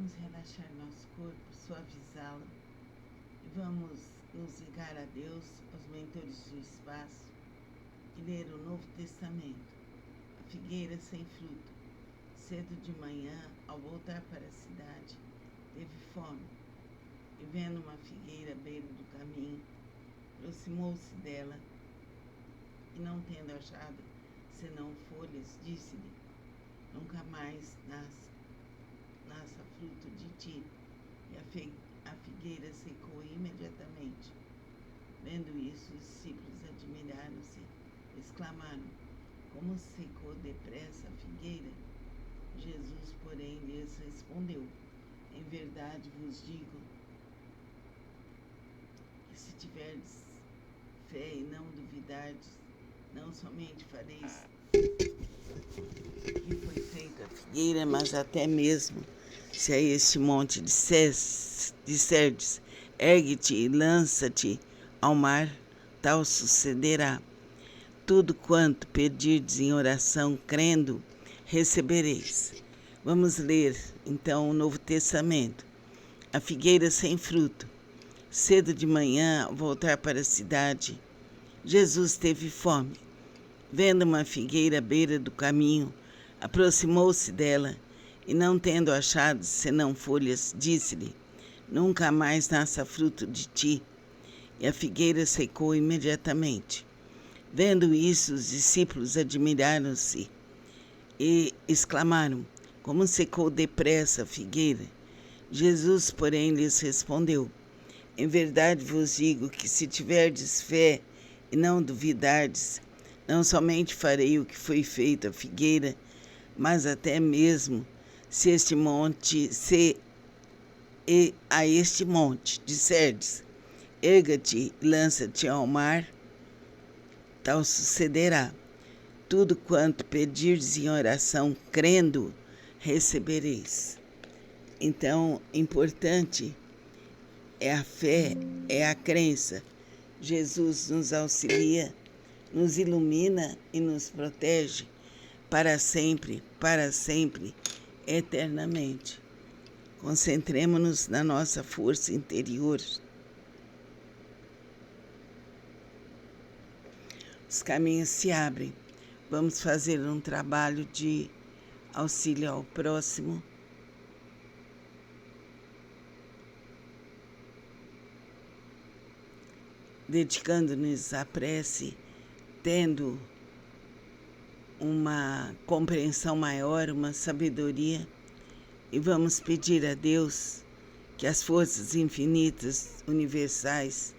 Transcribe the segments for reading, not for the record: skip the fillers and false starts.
Vamos relaxar nosso corpo, suavizá-lo e vamos nos ligar a Deus, aos mentores do espaço e ler o Novo Testamento. A figueira sem fruto. Cedo de manhã, ao voltar para a cidade, teve fome e, vendo uma figueira à beira do caminho, aproximou-se dela e, não tendo achado senão folhas, disse-lhe: nunca mais nasça fruto de ti. E a figueira secou imediatamente. Vendo isso, os discípulos admiraram-se, exclamaram: como secou depressa a figueira? Jesus, porém, lhes respondeu: em verdade vos digo que se tiverdes fé e não duvidardes, não somente fareis que foi feita a figueira, mas até mesmo se a este monte disserdes, ergue-te e lança-te ao mar, tal sucederá. Tudo quanto pedirdes em oração, crendo, recebereis. Vamos ler, então, o Novo Testamento. A figueira sem fruto. Cedo de manhã, ao voltar para a cidade, Jesus teve fome. Vendo uma figueira à beira do caminho, aproximou-se dela e, não tendo achado senão folhas, disse-lhe: nunca mais nasça fruto de ti. E a figueira secou imediatamente. Vendo isso, os discípulos admiraram-se e exclamaram: como secou depressa a figueira? Jesus, porém, lhes respondeu: em verdade vos digo que se tiverdes fé e não duvidardes, não somente farei o que foi feito à figueira, mas até mesmo se a este monte disserdes, erga-te e lança-te ao mar, tal sucederá. Tudo quanto pedirdes em oração, crendo, recebereis. Então, importante é a fé, é a crença. Jesus nos auxilia, nos ilumina e nos protege para sempre, eternamente. Concentremos-nos na nossa força interior. Os caminhos se abrem. Vamos fazer um trabalho de auxílio ao próximo. Dedicando-nos à prece, tendo uma compreensão maior, uma sabedoria, e vamos pedir a Deus que as forças infinitas, universais,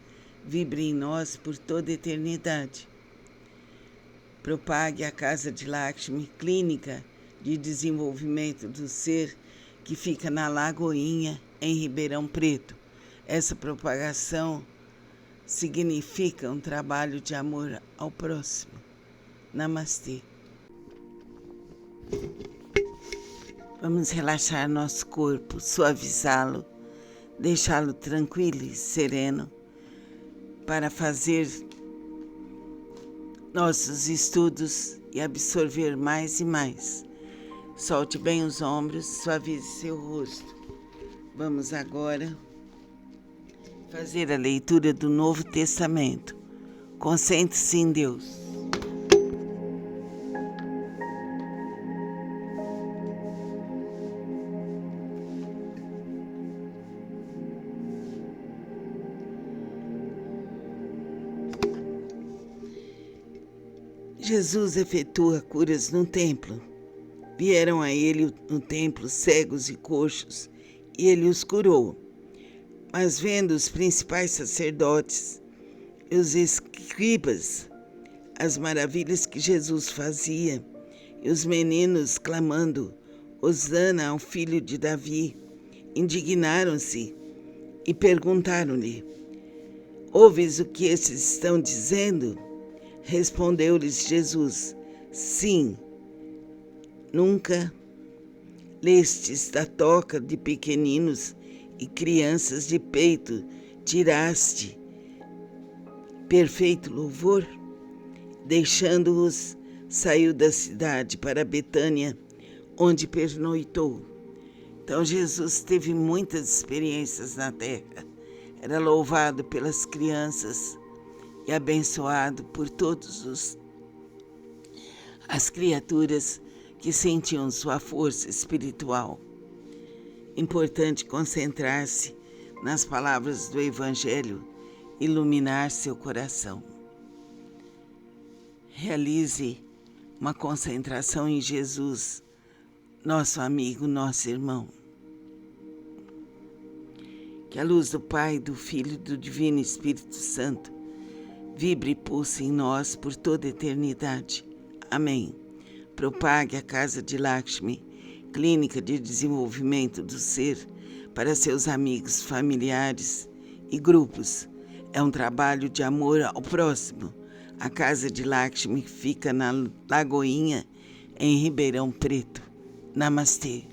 vibrem em nós por toda a eternidade. Propague a Casa de Lakshmi, clínica de desenvolvimento do ser, que fica na Lagoinha, em Ribeirão Preto. Essa propagação significa um trabalho de amor ao próximo. Namastê. Vamos relaxar nosso corpo, suavizá-lo, deixá-lo tranquilo e sereno para fazer nossos estudos e absorver mais e mais. Solte bem os ombros, suavize seu rosto. Vamos agora fazer a leitura do Novo Testamento. Concentre-se em Deus. Jesus efetua curas no templo. Vieram a ele no templo cegos e coxos, e ele os curou. Mas vendo os principais sacerdotes e os escribas as maravilhas que Jesus fazia, e os meninos clamando: Hosana ao filho de Davi, indignaram-se e perguntaram-lhe: ouves o que esses estão dizendo? Respondeu-lhes Jesus: sim. Nunca lestes da toca de pequeninos e crianças de peito tiraste perfeito louvor? Deixando-os, saiu da cidade para Betânia, onde pernoitou. Então Jesus teve muitas experiências na terra. Era louvado pelas crianças e abençoado por todas as criaturas que sentiam sua força espiritual. Importante concentrar-se nas palavras do Evangelho, iluminar seu coração. Realize uma concentração em Jesus, nosso amigo, nosso irmão. Que a luz do Pai, do Filho e do Divino Espírito Santo vibre e pulse em nós por toda a eternidade. Amém. Propague a Casa de Lakshmi, Clínica de Desenvolvimento do Ser, para seus amigos, familiares e grupos. É um trabalho de amor ao próximo. A Casa de Lakshmi fica na Lagoinha, em Ribeirão Preto. Namastê.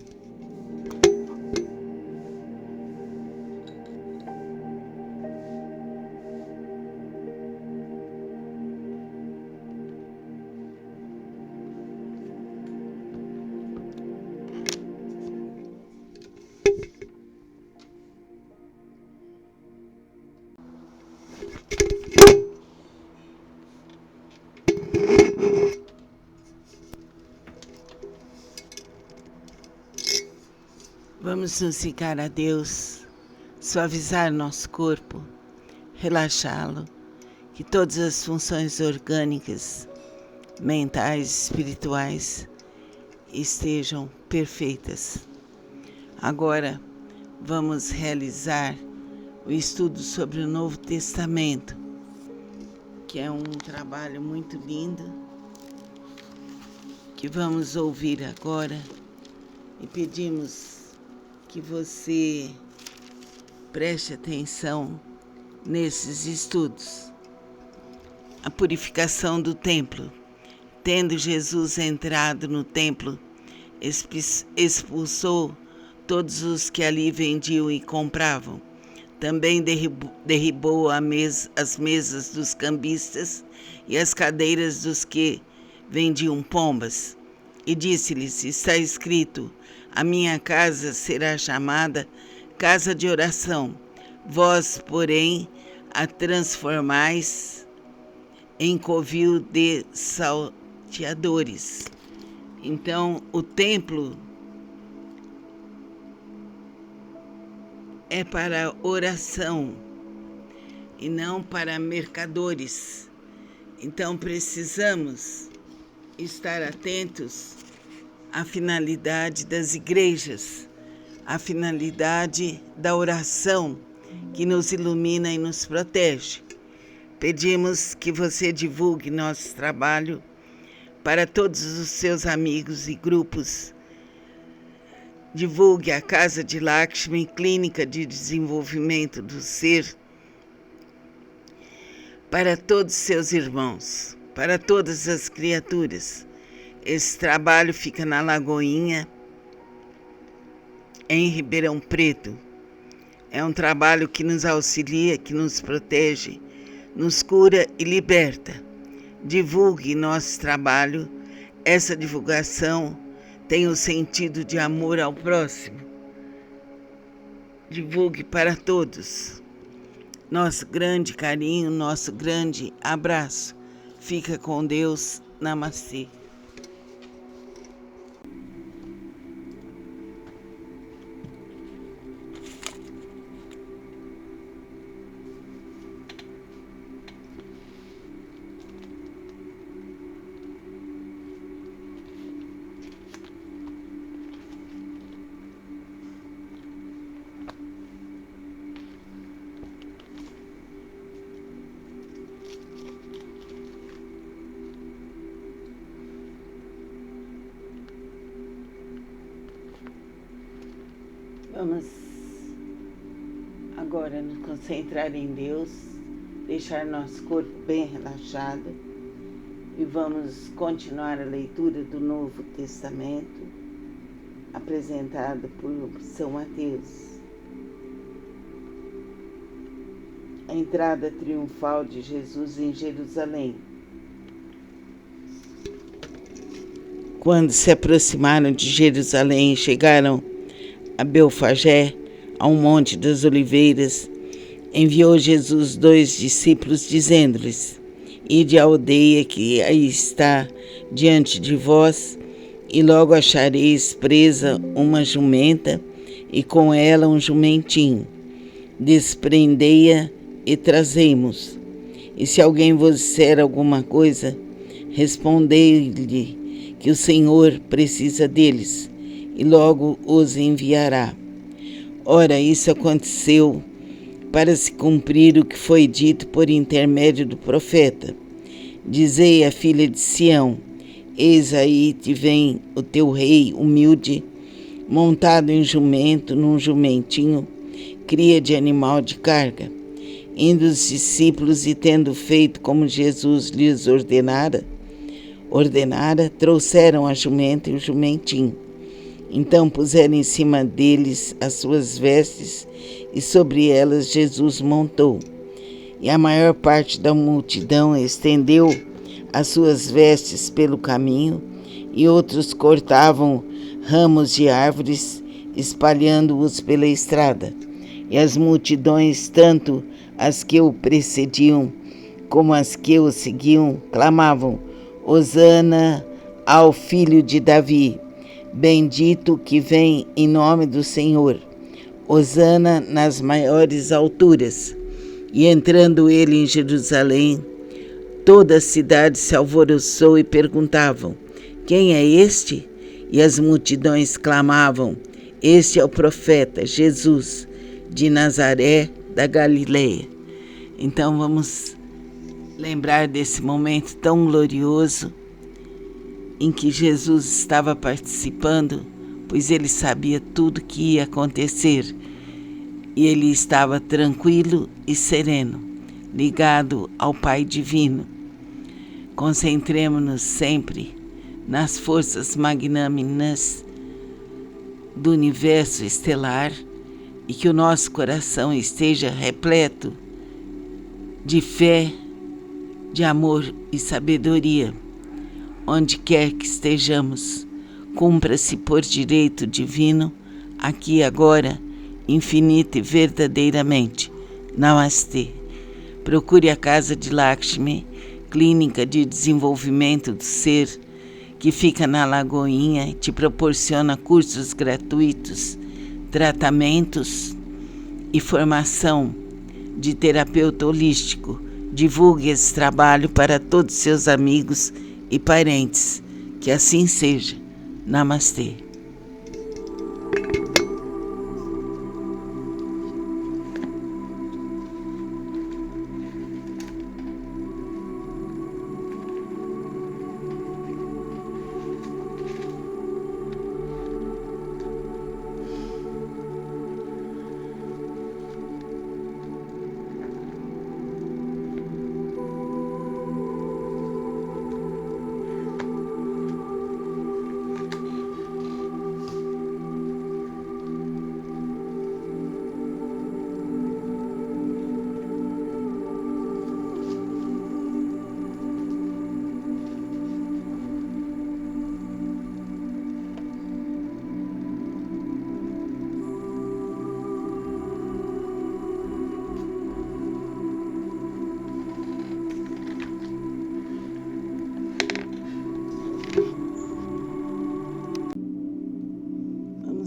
Vamos nos ligar a Deus, suavizar nosso corpo, relaxá-lo, que todas as funções orgânicas, mentais, espirituais estejam perfeitas. Agora vamos realizar o estudo sobre o Novo Testamento, que é um trabalho muito lindo, que vamos ouvir agora e pedimos que você preste atenção nesses estudos. A purificação do templo. Tendo Jesus entrado no templo, expulsou todos os que ali vendiam e compravam. Também derribou as mesas dos cambistas e as cadeiras dos que vendiam pombas. E disse-lhes: está escrito, a minha casa será chamada casa de oração. Vós, porém, a transformais em covil de salteadores. Então, o templo é para oração e não para mercadores. Então, precisamos estar atentos à finalidade das igrejas, à finalidade da oração que nos ilumina e nos protege. Pedimos que você divulgue nosso trabalho para todos os seus amigos e grupos. Divulgue a Casa de Lakshmi, Clínica de Desenvolvimento do Ser, para todos seus irmãos, para todas as criaturas. Esse trabalho fica na Lagoinha, em Ribeirão Preto. É um trabalho que nos auxilia, que nos protege, nos cura e liberta. Divulgue nosso trabalho. Essa divulgação tem o sentido de amor ao próximo. Divulgue para todos. Nosso grande carinho, nosso grande abraço. Fica com Deus. Namastê. Vamos agora nos concentrar em Deus, deixar nosso corpo bem relaxado e vamos continuar a leitura do Novo Testamento apresentado por São Mateus. A entrada triunfal de Jesus em Jerusalém. Quando se aproximaram de Jerusalém e chegaram a Belfagé, ao Monte das Oliveiras, enviou Jesus 2 discípulos, dizendo-lhes: Ide à aldeia que aí está diante de vós, e logo achareis presa uma jumenta, e com ela um jumentinho. Desprendei-a e trazei-mos. E se alguém vos disser alguma coisa, respondei-lhe que o Senhor precisa deles, e logo os enviará. Ora, isso aconteceu para se cumprir o que foi dito por intermédio do profeta. Dizei à filha de Sião: Eis aí te vem o teu rei humilde, montado em jumento, num jumentinho, cria de animal de carga. Indo os discípulos e tendo feito como Jesus lhes ordenara, trouxeram a jumenta e o jumentinho. Então puseram em cima deles as suas vestes, e sobre elas Jesus montou. E a maior parte da multidão estendeu as suas vestes pelo caminho, e outros cortavam ramos de árvores, espalhando-os pela estrada. E as multidões, tanto as que o precediam como as que o seguiam, clamavam: Hosana ao Filho de Davi, bendito que vem em nome do Senhor, Hosana nas maiores alturas. E entrando ele em Jerusalém, toda a cidade se alvoroçou e perguntavam: Quem é este? E as multidões clamavam: Este é o profeta Jesus, de Nazaré da Galileia. Então vamos lembrar desse momento tão glorioso em que Jesus estava participando, pois ele sabia tudo que ia acontecer. E ele estava tranquilo e sereno, ligado ao Pai Divino. Concentremos-nos sempre nas forças magnânimas do universo estelar e que o nosso coração esteja repleto de fé, de amor e sabedoria. Onde quer que estejamos, cumpra-se por direito divino, aqui e agora, infinita e verdadeiramente. Namastê. Procure a Casa de Lakshmi, clínica de desenvolvimento do ser, que fica na Lagoinha e te proporciona cursos gratuitos, tratamentos e formação de terapeuta holístico. Divulgue esse trabalho para todos seus amigos e parentes. Que assim seja. Namastê.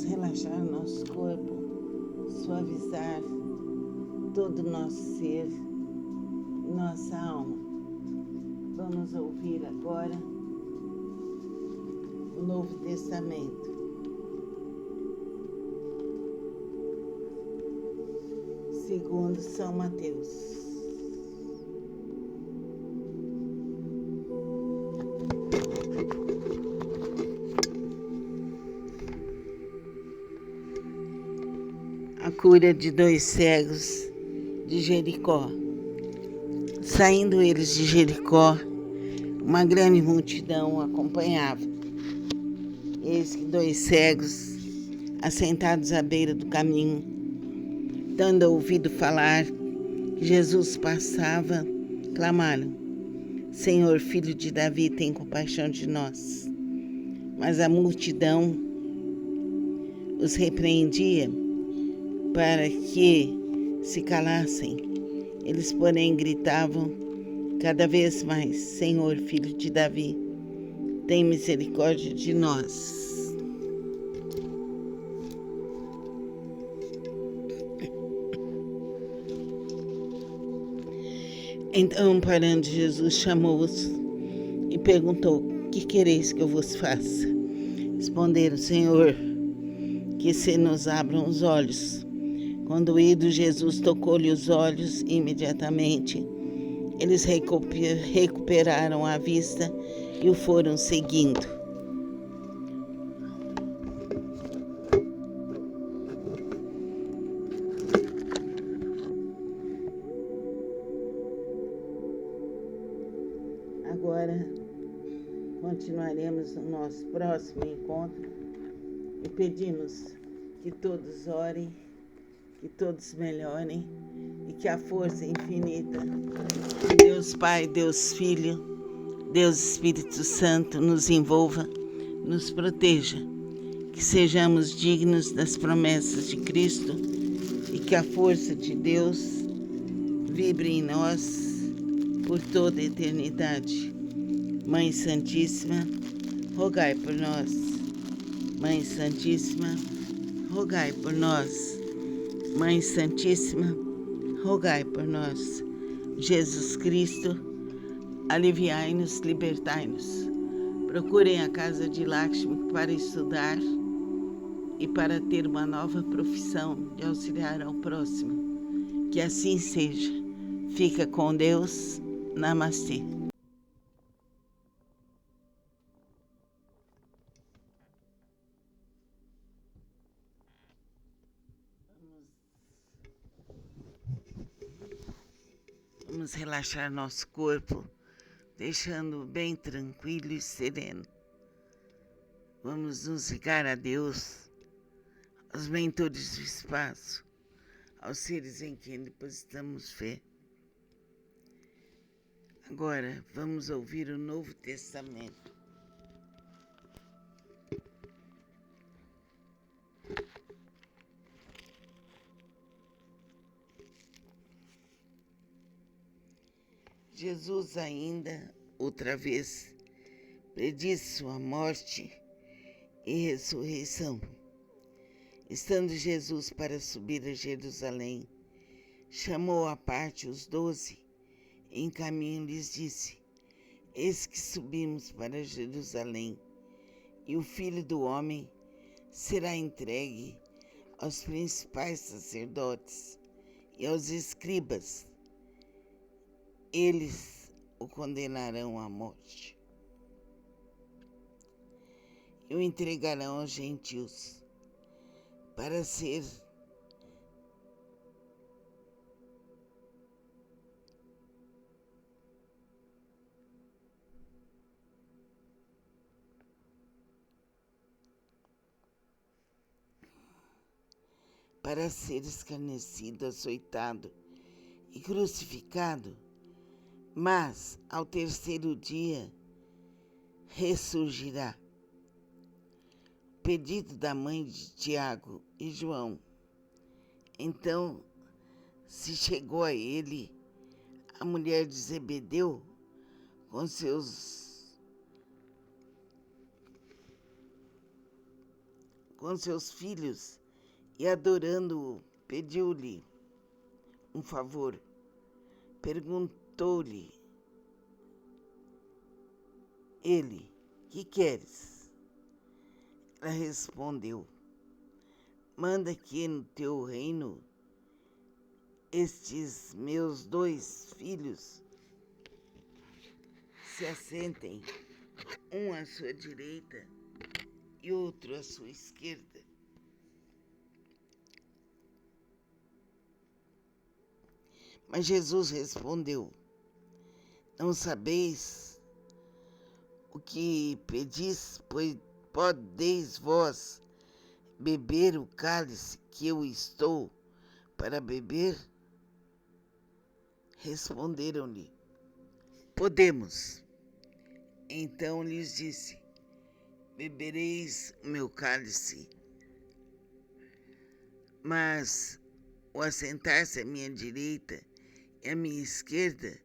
Relaxar o nosso corpo, suavizar todo o nosso ser, nossa alma. Vamos ouvir agora o Novo Testamento. Segundo São Mateus. A cura de 2 cegos de Jericó. Saindo eles de Jericó, uma grande multidão acompanhava. Eis que 2 cegos, assentados à beira do caminho, tendo ouvido falar que Jesus passava, clamaram: Senhor, Filho de Davi, tem compaixão de nós. Mas a multidão os repreendia para que se calassem. Eles, porém, gritavam cada vez mais: Senhor, filho de Davi, tem misericórdia de nós. Então, parando, Jesus chamou-os e perguntou: que quereis que eu vos faça? Responderam: Senhor, que se nos abram os olhos. Quando ido, Jesus tocou-lhe os olhos e imediatamente eles recuperaram a vista e o foram seguindo. Agora continuaremos no nosso próximo encontro e pedimos que todos orem, que todos melhorem e que a força infinita de Deus Pai, Deus Filho, Deus Espírito Santo nos envolva, nos proteja, que sejamos dignos das promessas de Cristo e que a força de Deus vibre em nós por toda a eternidade. Mãe Santíssima, rogai por nós. Mãe Santíssima, rogai por nós. Mãe Santíssima, rogai por nós. Jesus Cristo, aliviai-nos, libertai-nos. Procurem a casa de Lakshmi para estudar e para ter uma nova profissão de auxiliar ao próximo. Que assim seja. Fica com Deus. Namastê. Vamos relaxar nosso corpo, deixando bem tranquilo e sereno. Vamos nos ligar a Deus, aos mentores do espaço, aos seres em quem depositamos fé. Agora, vamos ouvir o Novo Testamento. Jesus ainda, outra vez, predisse sua morte e ressurreição. Estando Jesus para subir a Jerusalém, chamou à parte os 12 e em caminho lhes disse: Eis que subimos para Jerusalém, e o Filho do Homem será entregue aos principais sacerdotes e aos escribas. Eles o condenarão à morte e o entregarão aos gentios para ser escarnecido, açoitado e crucificado, mas ao terceiro dia ressurgirá. Pedido da mãe de Tiago e João. Então se chegou a ele a mulher de Zebedeu com seus filhos e, adorando-o, pediu-lhe um favor. Perguntou-lhe ele: que queres? Ela respondeu: manda que no teu reino estes meus 2 filhos se assentem, um à sua direita e outro à sua esquerda. Mas Jesus respondeu: não sabeis o que pedis, pois podeis vós beber o cálice que eu estou para beber? Responderam-lhe: podemos. Então lhes disse: bebereis o meu cálice mas o assentar-se à minha direita e à minha esquerda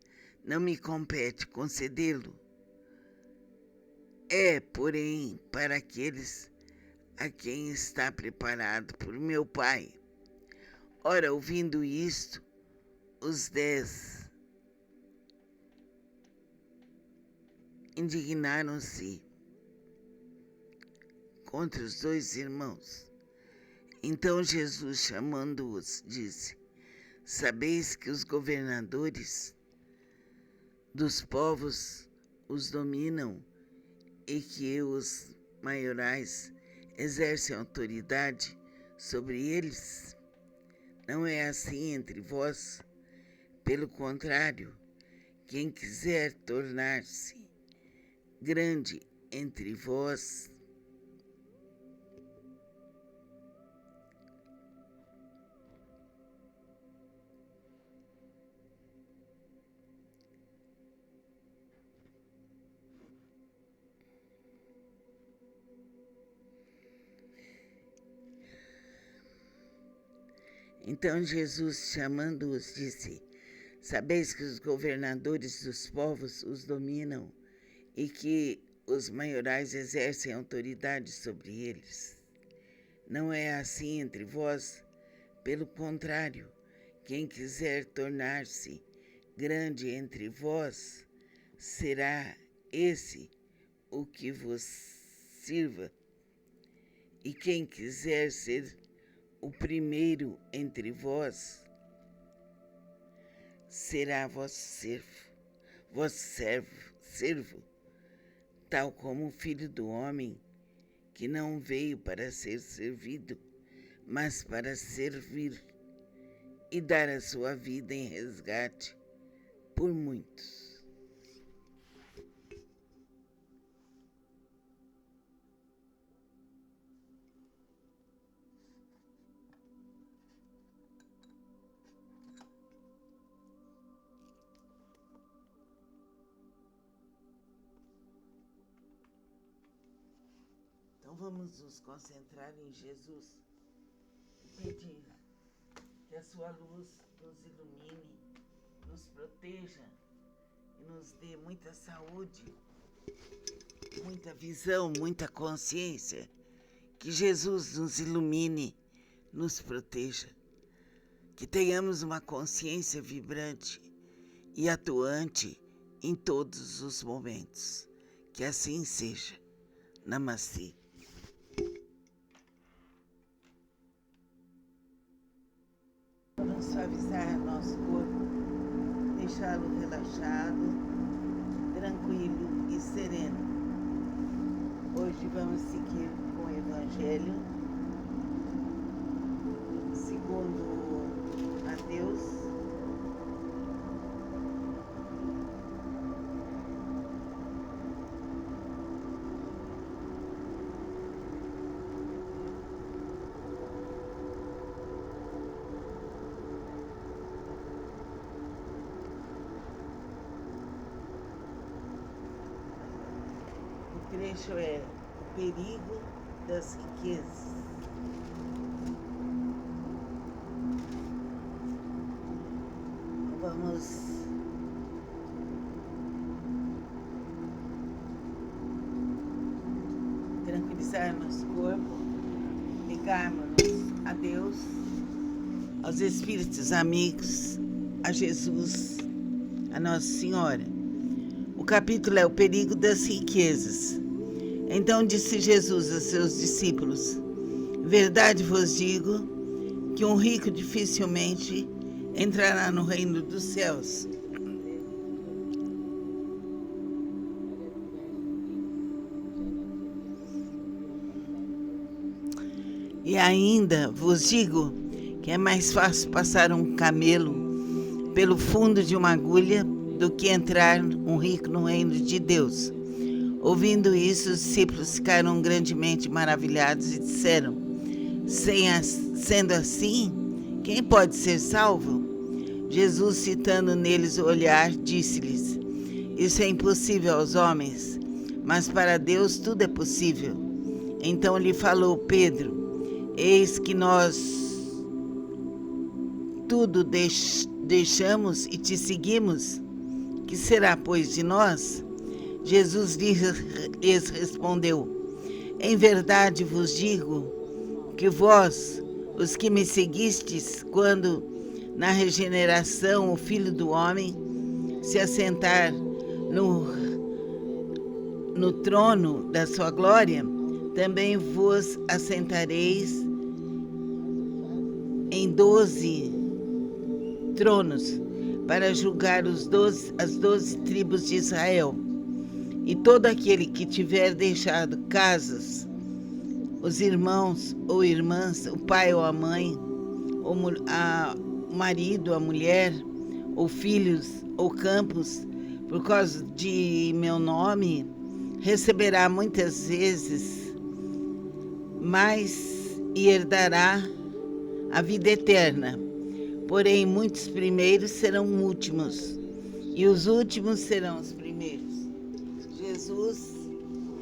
não me compete concedê-lo. É, porém, para aqueles a quem está preparado por meu Pai. Ora, ouvindo isto, os 10 indignaram-se contra os 2 irmãos. Então Jesus, chamando-os, disse: Sabeis que os governadores dos povos os dominam e que os maiorais exercem autoridade sobre eles? Não é assim entre vós. Pelo contrário, quem quiser tornar-se grande entre vós Então Jesus, chamando-os, disse: Sabeis que os governadores dos povos os dominam e que os maiorais exercem autoridade sobre eles. Não é assim entre vós. Pelo contrário, quem quiser tornar-se grande entre vós, será esse o que vos sirva. E quem quiser ser o primeiro entre vós, será vosso servo, tal como o Filho do Homem, que não veio para ser servido, mas para servir e dar a sua vida em resgate por muitos. Então vamos nos concentrar em Jesus e pedir que a sua luz nos ilumine, nos proteja e nos dê muita saúde, muita visão, muita consciência. Que Jesus nos ilumine, nos proteja. Que tenhamos uma consciência vibrante e atuante em todos os momentos. Que assim seja. Namastê. Vamos suavizar nosso corpo, deixá-lo relaxado, tranquilo e sereno. Hoje vamos seguir com o Evangelho segundo Mateus, o trecho é o perigo das riquezas. Vamos tranquilizar nosso corpo, ligarmos a Deus, aos Espíritos amigos, a Jesus, a Nossa Senhora. O capítulo é o perigo das riquezas. Então disse Jesus a seus discípulos: Verdade vos digo que um rico dificilmente entrará no reino dos céus. E ainda vos digo que é mais fácil passar um camelo pelo fundo de uma agulha do que entrar um rico no reino de Deus. Ouvindo isso, os discípulos ficaram grandemente maravilhados e disseram: Sendo assim, quem pode ser salvo? Jesus, citando neles o olhar, disse-lhes: Isso é impossível aos homens, mas para Deus tudo é possível. Então lhe falou Pedro: Eis que nós tudo deixamos e te seguimos, que será, pois, de nós? Jesus lhes respondeu: em verdade vos digo que vós, os que me seguistes, quando na regeneração o Filho do Homem se assentar no trono da sua glória, também vos assentareis em 12 tronos para julgar as 12 tribos de Israel. E todo aquele que tiver deixado casas, os irmãos ou irmãs, o pai ou a mãe, o marido, a mulher, ou filhos ou campos, por causa de meu nome, receberá muitas vezes mais e herdará a vida eterna. Porém, muitos primeiros serão últimos, e os últimos serão os primeiros. Jesus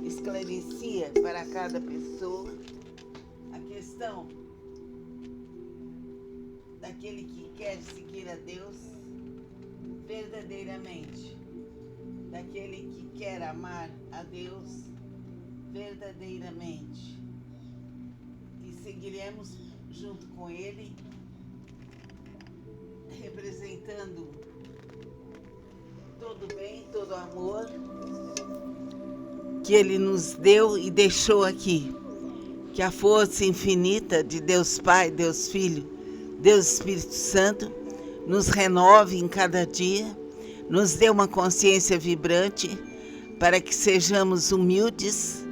esclarecia para cada pessoa a questão daquele que quer seguir a Deus verdadeiramente, daquele que quer amar a Deus verdadeiramente. E seguiremos junto com Ele, representando todo o bem, todo o amor que Ele nos deu e deixou aqui. Que a força infinita de Deus Pai, Deus Filho, Deus Espírito Santo nos renove em cada dia, nos dê uma consciência vibrante para que sejamos humildes,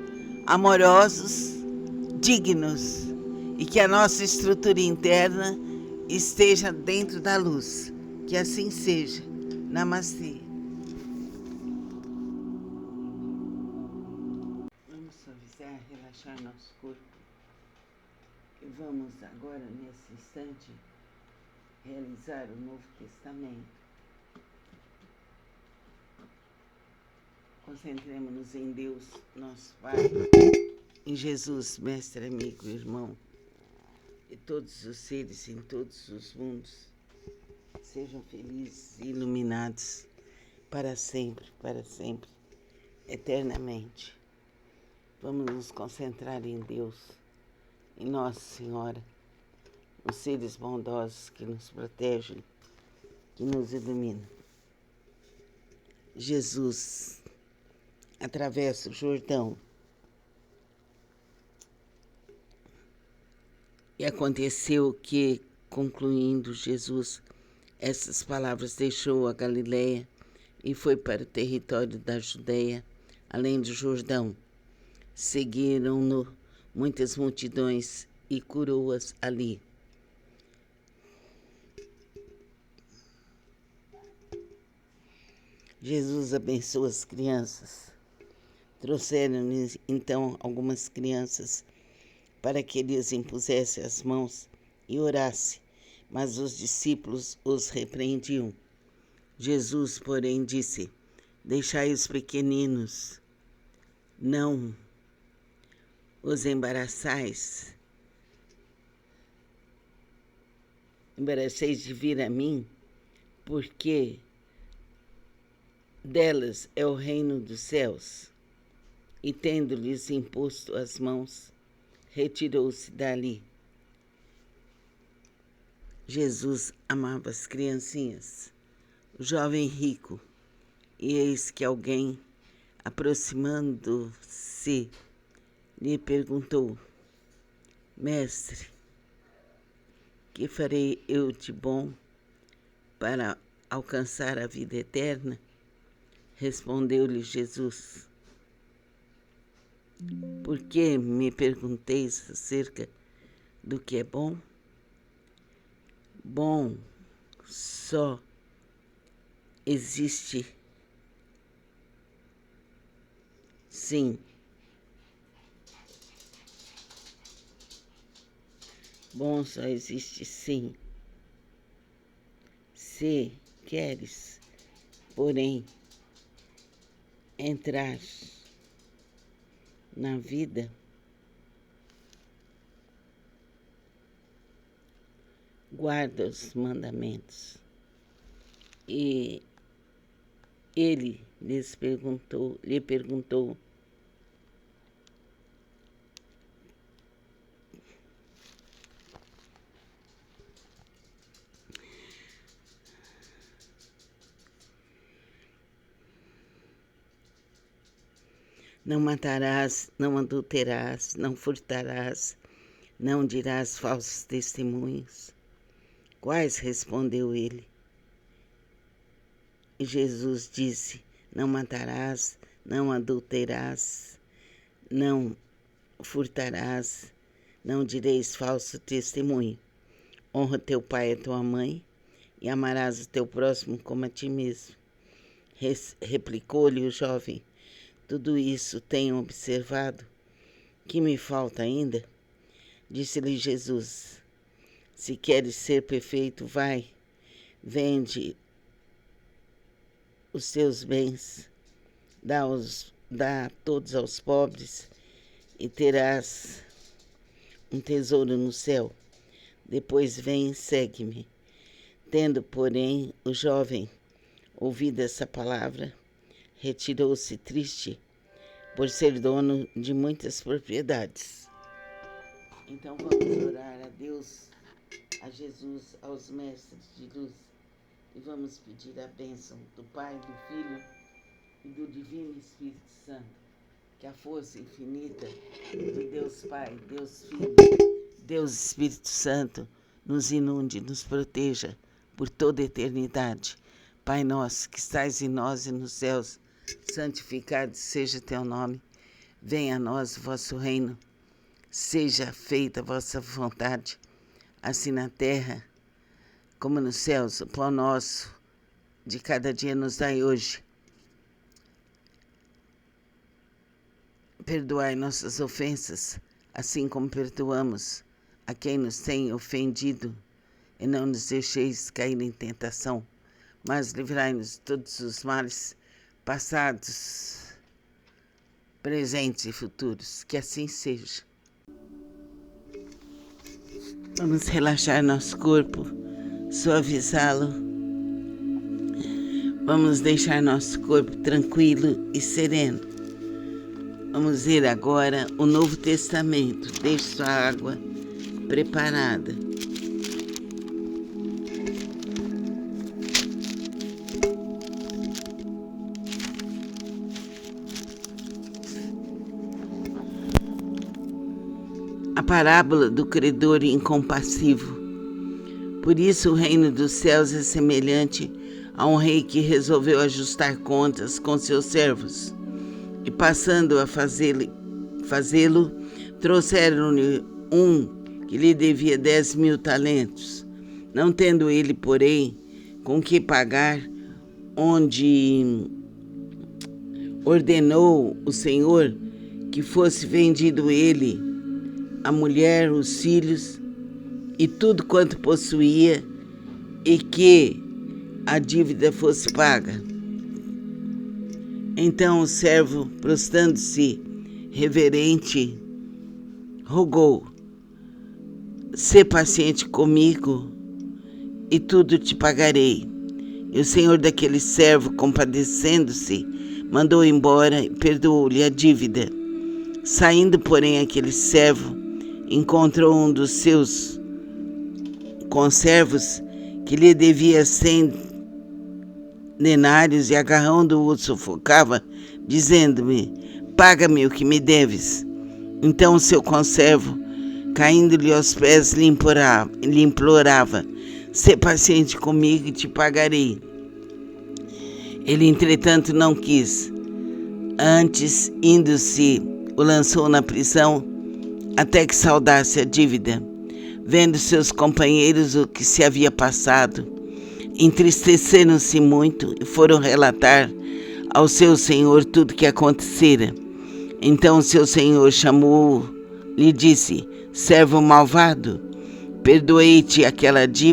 amorosos, dignos e que a nossa estrutura interna esteja dentro da luz. Que assim seja. Namastê. Vamos suavizar, relaxar nosso corpo. E vamos agora, nesse instante, realizar o Novo Testamento. Concentremos-nos em Deus, nosso Pai, em Jesus, mestre, amigo, irmão, e todos os seres em todos os mundos sejam felizes e iluminados para sempre, eternamente. Vamos nos concentrar em Deus, em Nossa Senhora, nos seres bondosos que nos protegem, que nos iluminam. Jesus atravessa o Jordão e aconteceu que, concluindo Jesus essas palavras, deixou a Galileia e foi para o território da Judeia, além do Jordão. Seguiram-no muitas multidões e curou-as ali. Jesus abençoa as crianças. Trouxeram-lhe então algumas crianças para que lhes impusesse as mãos e orasse, mas os discípulos os repreendiam. Jesus, porém, disse: deixai os pequeninos, não os embaraçareis de vir a mim, porque delas é o reino dos céus. E tendo-lhes imposto as mãos, retirou-se dali. Jesus amava as criancinhas, o jovem rico, e eis que alguém, aproximando-se, lhe perguntou: mestre, que farei eu de bom para alcançar a vida eterna? Respondeu-lhe Jesus: por que me pergunteis acerca do que é bom? Bom só existe, sim. Bom só existe, sim. Se queres, porém, entrar na vida, guarda os mandamentos. E ele lhe perguntou, não matarás, não adulterarás, não furtarás, não dirás falsos testemunhos. Quais? Respondeu ele. E Jesus disse, não matarás, não adulterarás, não furtarás, não direis falso testemunho. Honra teu pai e tua mãe, e amarás o teu próximo como a ti mesmo. Replicou-lhe o jovem, tudo isso tenho observado. Que me falta ainda? Disse-lhe Jesus, se queres ser perfeito, vai, vende os teus bens, dá todos aos pobres, e terás um tesouro no céu. Depois vem e segue-me. Tendo, porém, o jovem ouvido essa palavra, retirou-se triste por ser dono de muitas propriedades. Então vamos orar a Deus, a Jesus, aos mestres de luz, e vamos pedir a bênção do Pai, do Filho e do Divino Espírito Santo, que a força infinita de Deus Pai, Deus Filho, Deus Espírito Santo nos inunde, nos proteja por toda a eternidade. Pai nosso, que estais em nós e nos céus, santificado seja teu nome. Venha a nós o vosso reino. Seja feita a vossa vontade, assim na terra como nos céus. O pão nosso de cada dia nos dai hoje. Perdoai nossas ofensas, assim como perdoamos a quem nos tem ofendido. E não nos deixeis cair em tentação, mas livrai-nos de todos os males, passados, presentes e futuros. Que assim seja. Vamos relaxar nosso corpo, suavizá-lo. Vamos deixar nosso corpo tranquilo e sereno. Vamos ler agora o Novo Testamento. Deixe sua água preparada. A parábola do credor incompassivo. Por isso o reino dos céus é semelhante a um rei que resolveu ajustar contas com seus servos. E passando a fazê-lo, trouxeram-lhe um que lhe devia 10.000 talentos. Não tendo ele, porém, com que pagar, onde ordenou o Senhor que fosse vendido ele, a mulher, os filhos e tudo quanto possuía, e que a dívida fosse paga. Então o servo, prostrando-se reverente, rogou: sê paciente comigo e tudo te pagarei. E o senhor daquele servo, compadecendo-se, mandou embora e perdoou-lhe a dívida. Saindo, porém, aquele servo encontrou um dos seus conservos que lhe devia 100 denários e, agarrando-o, o sufocava, dizendo-me: paga-me o que me deves. Então o seu conservo, caindo-lhe aos pés, lhe implorava: sê paciente comigo e te pagarei. Ele, entretanto, não quis. Antes, indo-se, o lançou na prisão até que saldasse a dívida. Vendo seus companheiros o que se havia passado, entristeceram-se muito e foram relatar ao seu senhor tudo o que acontecera. Então seu senhor chamou-o, lhe disse: servo malvado, perdoei-te aquela dívida